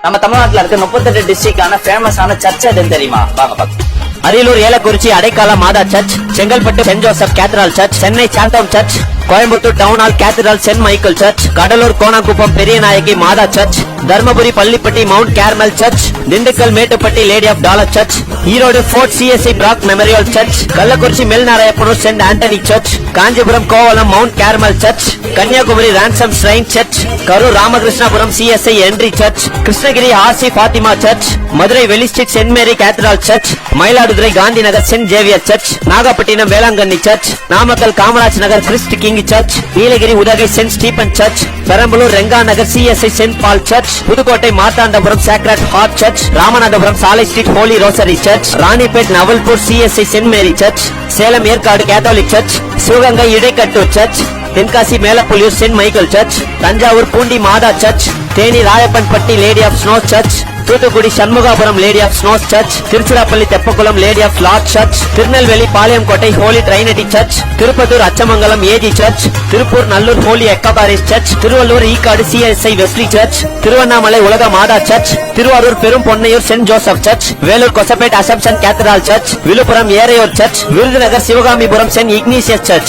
நம்ம தமிழ்நாட்டுல இருக்க 38 டிஸ்ட்ரிக்டான ஃபேமஸான சர்ச் எதுன்னு தெரியுமா? வாங்க பாக்கலாம். Ariyalur Elakurichi Adaikala Matha church, Chengalpattu saint Joseph cathedral church, Chennai Santhome church, Coimbatore town hall cathedral saint Michael church, Cuddalore Konankuppam Periyanayagi Matha church, Dharmapuri Pallipatti mount Carmel church, Dindigul Mettupatti lady of dolour church, Erode fort CSI Brough memorial church, Kallakurichi Melnarayanapuram saint Antony church, Kanchipuram Kovalam mount Carmel church, Kanyakumari ransom shrine church, Karur Ramakrishnapuram CSI entry church, Krishnagiri RC Fatima church, Madurai வெலிஸ்டிக் saint Mary cathedral search, Mayiladuthurai Gandhi Nagar saint Xavier church, Nagapattinam Velankanni church, Namakkal Kamaraj Nagar Christ king church, Nilgiri Udhagai saint Stephen church, Perambalur Renga Nagar CSI saint Paul church, Pudukkottai Marthandapuram sacred heart church, Ramanathapuram Salai street holy rosary church, Ranipet Navalpur CSI saint Mary church, Salem Yercaud catholic church, Sivaganga Idaikattur church, Tenkasi Melapuliyur saint Michael church, Thanjavur Poondi Matha church, Theni Rayappanpatti lady of snow church, Thoothukudi Shanmugapuram lady of snows church, Tiruchirappalli Teppakulam lady of Lourdes church, Tirunelveli Palayamkottai holy trinity church, Tirupattur Achamangalam AG church, Tiruppur Nallur holy எக்கபாரிஸ் church, Tiruvallur Ekkadu CSI Wesley church, Tiruvannamalai Ulaga Matha church, Tiruvarur Perum Ponnaiyur saint Joseph church, Vellore Kosapet assumption cathedral church, Viluppuram Eraiyur church, Virudhunagar Sivakamipuram saint Ignatius search.